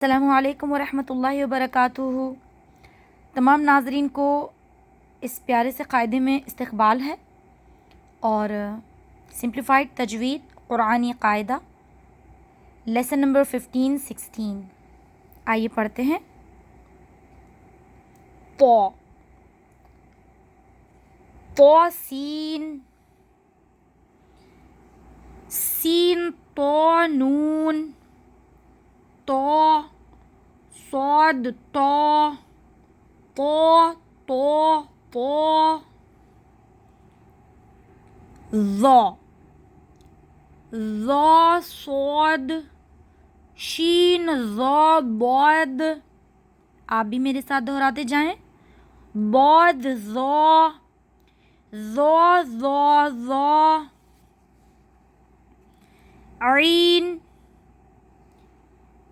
السلام علیکم ورحمۃ اللہ وبرکاتہ۔ تمام ناظرین کو اس پیارے سے قاعدے میں استقبال ہے اور سمپلیفائڈ تجوید قرآنی قاعدہ لیسن نمبر 15-16 آئیے پڑھتے ہیں۔ تو سین، سین تو نون، تو صاد تو ظا صاد شین ظا بعد، آپ بھی میرے ساتھ دہراتے جائیں، بعد ظا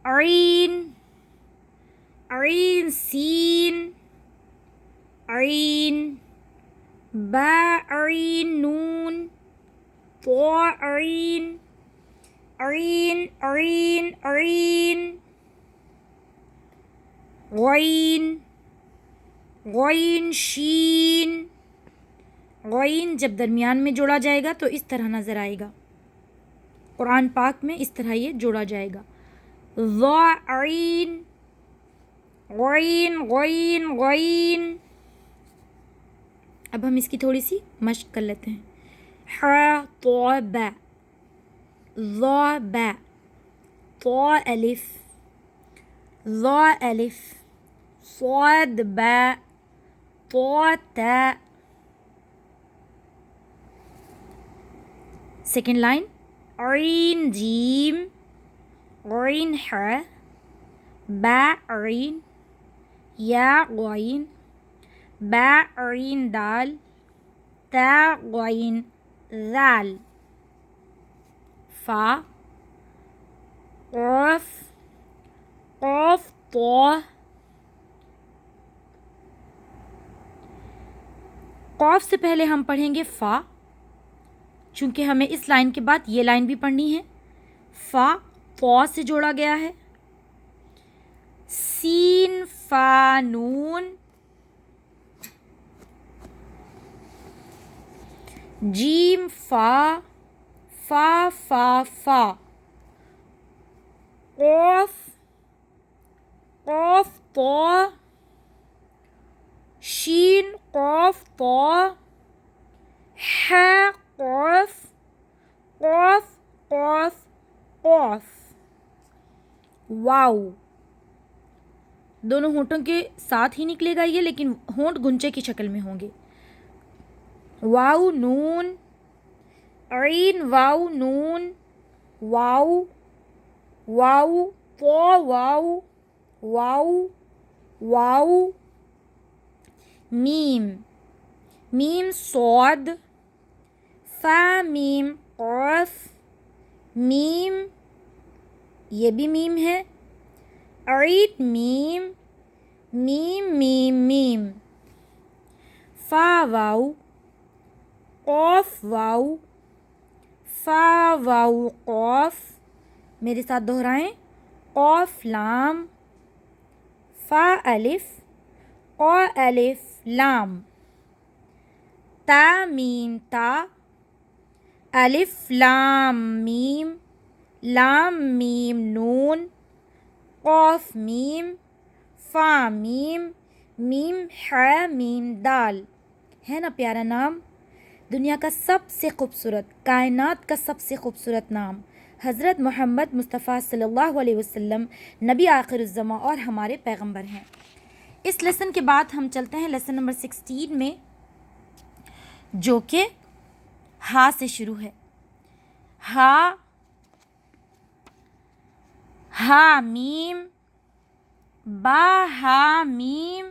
عین سین عین با عین نون طا عین غین شین، غین جب درمیان میں جوڑا جائے گا تو اس طرح نظر آئے گا، قرآن پاک میں اس طرح یہ جوڑا جائے گا، ظا عین غین۔ اب ہم اس کی تھوڑی سی مشق کر لیتے ہیں۔ حا تو با، ظا با، تو الف، ظا الف، صاد با، تو تا۔ سیکنڈ لائن، عین جیم، غین حا، با عین، یا غین، با عین دال، تا غین ذال، فا قاف، قاف طا، قاف سے پہلے ہم پڑھیں گے فا، چونکہ ہمیں اس لائن کے بعد یہ لائن بھی پڑھنی ہے۔ فا طا سے جوڑا گیا ہے، سین فا نون، جیم فا فا، قاف طا، شین قاف طا، حا قاف قاف، واو دونوں ہونٹوں کے ساتھ ہی نکلے گا یہ، لیکن ہونٹ گنچے کی شکل میں ہوں گے۔ واو نون، عین واو نون، واو طا واو، میم صاد، فا میم قاف، میم یہ بھی میم ہے، عین میم، فا واو، قاف واو، فا واو قاف، میرے ساتھ دہرائیں، قاف لام، فا الف، قا الف لام، تا میم تا، الف لام میم، لام میم نون، قاف میم، فا میم حا میم دال۔ ہے نا پیارا نام؟ دنیا کا سب سے خوبصورت، کائنات کا سب سے خوبصورت نام حضرت محمد مصطفیٰ صلی اللہ علیہ وسلم نبی آخر الزماں اور ہمارے پیغمبر ہیں۔ اس لیسن کے بعد ہم چلتے ہیں لیسن نمبر 16 میں، جو کہ ہا سے شروع ہے۔ ہا میم، با ہا میم،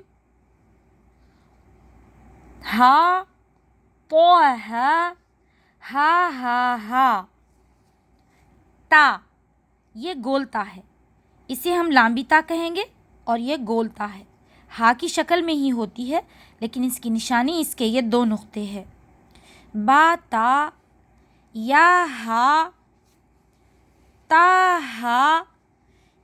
ہا تو ہا، تا یہ گولتا ہے، اسے ہم لامبی تا کہیں گے اور یہ گولتا ہے، ہا کی شکل میں ہی ہوتی ہے لیکن اس کی نشانی اس کے یہ دو نقطے ہیں۔ با تا، یا ہا، تا ہا،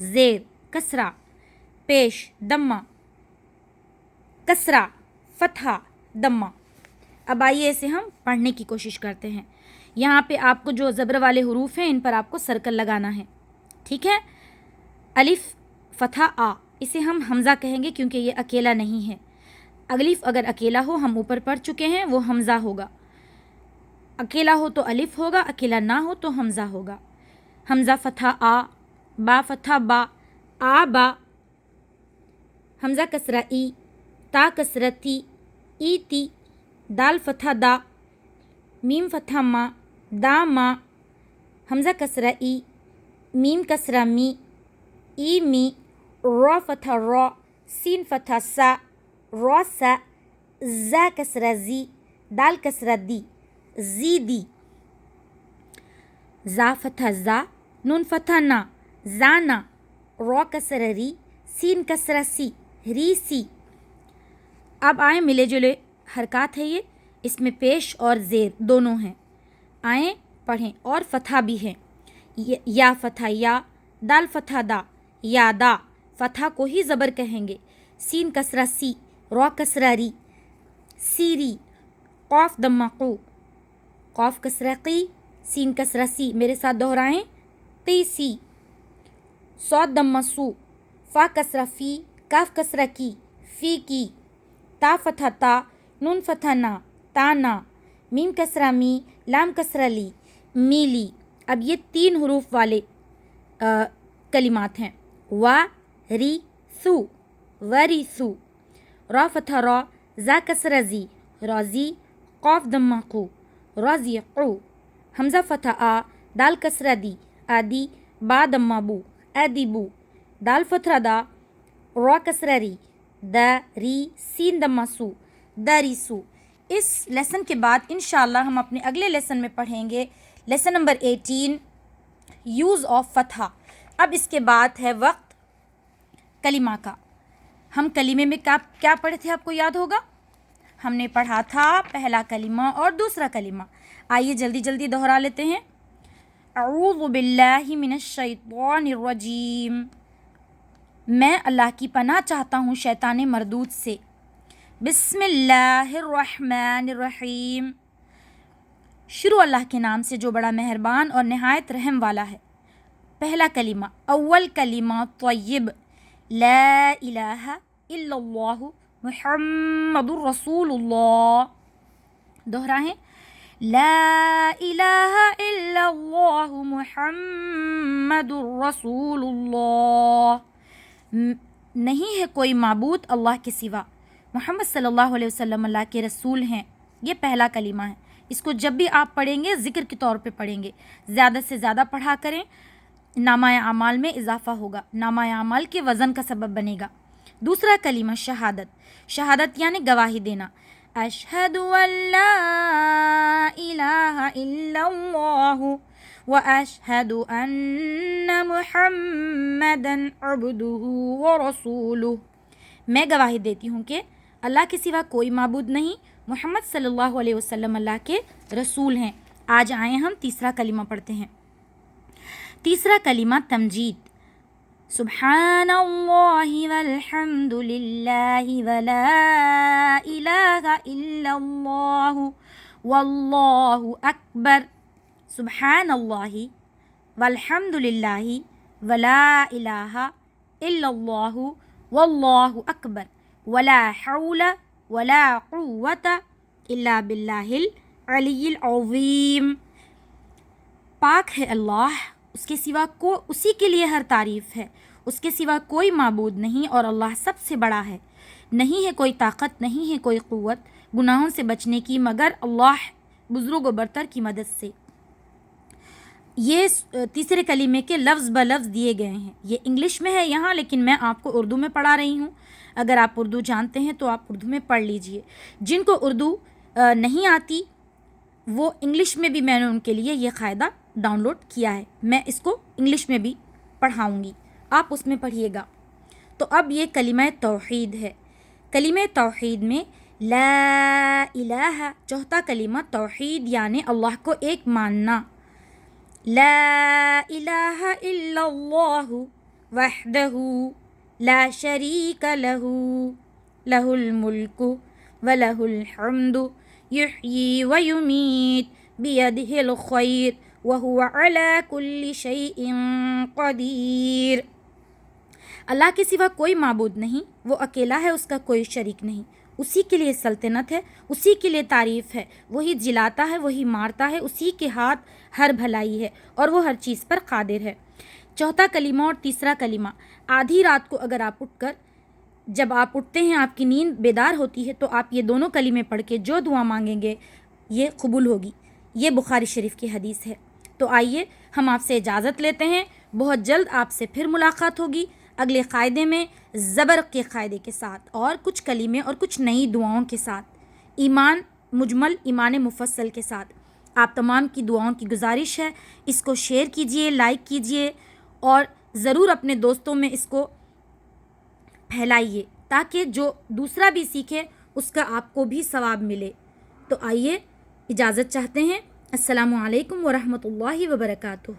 زیر کسرہ، پیش دمہ، کسرہ فتحہ دمہ۔ اب آئیے اسے ہم پڑھنے کی کوشش کرتے ہیں۔ یہاں پہ آپ کو جو زبر والے حروف ہیں ان پر آپ کو سرکل لگانا ہے، ٹھیک ہے۔ الف فتحہ آ، اسے ہم حمزہ کہیں گے کیونکہ یہ اکیلا نہیں ہے۔ الف اگر اکیلا ہو، ہم اوپر پڑھ چکے ہیں، وہ حمزہ ہوگا۔ اکیلا ہو تو الف ہوگا، اکیلا نہ ہو تو حمزہ ہوگا۔ حمزہ فتحہ آ، با فتحہ با، آ با، حمزہ کسرہ ای، تا کسرہ تی، ای تی، دال فتحہ دا، میم فتحہ ما، دا ما، حمزہ کسرہ ای، میم کسرہ می، ای می، را فتحہ را، سین فتحہ سا، را سا، زا کسرہ زی، دال کسرہ دی، زی دی، زا فتحہ زا، نون فتحہ نا، زانا، را کسرہ ری، سین کسرہ سی، ری سی۔ اب آئیں ملے جلے حرکات ہے یہ، اس میں پیش اور زیر دونوں ہیں، آئیں پڑھیں، اور فتحہ بھی ہے۔ یا فتحہ یا، دال فتحہ دا، یا دا، فتحہ کو ہی زبر کہیں گے، سین کسرہ سی، را کسرہ ری، سیری، قاف دمہ قو، قاف کسرہ قی، سین کسرہ سی، میرے ساتھ دہرائیں، قیسی، صاد دمہ سو، فا کسرہ فی، کاف کسرہ کی، فی کی، تا فتحہ تا، نون فتحہ نا، تانا، میم کسرہ می، لام کسرہ لی، میلی۔ اب یہ 3 حروف والے کلمات ہیں، وا ری سو، وری سو، را فتحہ را، زا کسرہ زی، رازی، قاف دمہ قو، رازی قو، حمزہ فتحہ آ، دال کسرہ دی، آدی، با دمہ بو، ادی بو، دال فتحہ دا، را کسرہ ری، دا ری، سین دمہ سو، دری سو۔ اس لیسن کے بعد انشاءاللہ ہم اپنے اگلے لیسن میں پڑھیں گے لیسن نمبر 18 یوز آف فتحہ۔ اب اس کے بعد ہے وقت کلمہ کا۔ ہم کلمے میں کیا پڑھے تھے، آپ کو یاد ہوگا؟ ہم نے پڑھا تھا پہلا کلمہ اور دوسرا کلمہ، آئیے جلدی جلدی دہرا لیتے ہیں۔ اعوذ باللہ من الشیطان الرجیم، میں اللہ کی پناہ چاہتا ہوں شیطان مردود سے۔ بسم اللہ الرحمن الرحیم، شروع اللہ کے نام سے جو بڑا مہربان اور نہایت رحم والا ہے۔ پہلا کلمہ، اول کلمہ طیب، لا الہ الا اللہ محمد الرسول اللہ، دہرائیں، لا الہ الا اللہ محمد الرسول اللہ، نہیں ہے کوئی معبود اللہ کے سوا، محمد صلی اللہ علیہ وسلم اللہ کے رسول ہیں۔ یہ پہلا کلمہ ہے، اس کو جب بھی آپ پڑھیں گے ذکر کے طور پہ پڑھیں گے، زیادہ سے زیادہ پڑھا کریں، نامہ اعمال میں اضافہ ہوگا، نامہ اعمال کے وزن کا سبب بنے گا۔ دوسرا کلمہ شہادت، شہادت یعنی گواہی دینا، اشہد ان لا الہ الا اللہ واشہد ان محمدا عبدہ ورسولہ، میں گواہی دیتی ہوں کہ اللہ کے سوا کوئی معبود نہیں، محمد صلی اللہ علیہ وسلم اللہ کے رسول ہیں۔ آج آئیں ہم تیسرا کلمہ پڑھتے ہیں۔ تیسرا کلمہ تمجید، سبحان اللہ والحمد للہ ولا الہ الا اللہ واللہ اکبر، سبحان اللہ والحمد للہ ولا الہ الا اللہ واللہ اکبر ولا حول ولا قوة الا باللہ العلی العظیم، پاک ہے اللہ، اس کے سوا اسی کے لیے ہر تعریف ہے، اس کے سوا کوئی معبود نہیں اور اللہ سب سے بڑا ہے، نہیں ہے کوئی طاقت، نہیں ہے کوئی قوت گناہوں سے بچنے کی مگر اللہ بزرگ و برتر کی مدد سے۔ یہ تیسرے کلمے کے لفظ بلفظ دیے گئے ہیں، یہ انگلش میں ہے یہاں، لیکن میں آپ کو اردو میں پڑھا رہی ہوں، اگر آپ اردو جانتے ہیں تو آپ اردو میں پڑھ لیجئے، جن کو اردو نہیں آتی وہ انگلش میں بھی میں نے ان کے لیے یہ قاعدہ ڈاؤن لوڈ کیا ہے، میں اس کو انگلش میں بھی پڑھاؤں گی، آپ اس میں پڑھیے گا۔ تو اب یہ کلمہ توحید ہے، کلمہ توحید میں لا الہ، چوتھا کلمہ توحید یعنی اللہ کو ایک ماننا، لا الہ الا اللہ وحدہ لا شریک لہ لہ الملک ولہ الحمد یحیی ویمیت بیدہ الخیر وہو علی کل شیء قدیر۔ اللہ کے سوا کوئی معبود نہیں، وہ اکیلا ہے، اس کا کوئی شریک نہیں، اسی کے لیے سلطنت ہے، اسی کے لیے تعریف ہے، وہی جلاتا ہے، وہی مارتا ہے، اسی کے ہاتھ ہر بھلائی ہے اور وہ ہر چیز پر قادر ہے۔ چوتھا کلمہ اور تیسرا کلمہ، آدھی رات کو اگر آپ اٹھ کر، جب آپ اٹھتے ہیں، آپ کی نیند بیدار ہوتی ہے، تو آپ یہ دونوں کلمے پڑھ کے جو دعا مانگیں گے یہ قبول ہوگی۔ یہ بخاری شریف کی حدیث ہے۔ تو آئیے ہم آپ سے اجازت لیتے ہیں، بہت جلد آپ سے پھر ملاقات ہوگی اگلے قاعدے میں، زبر کے قاعدے کے ساتھ اور کچھ کلمے اور کچھ نئی دعاؤں کے ساتھ، ایمان مجمل، ایمان مفصل کے ساتھ۔ آپ تمام کی دعاؤں کی گزارش ہے، اس کو شیئر کیجئے، لائک کیجئے اور ضرور اپنے دوستوں میں اس کو پھیلائیے تاکہ جو دوسرا بھی سیکھے اس کا آپ کو بھی ثواب ملے۔ تو آئیے اجازت چاہتے ہیں۔ السلام علیکم ورحمۃ اللہ وبرکاتہ۔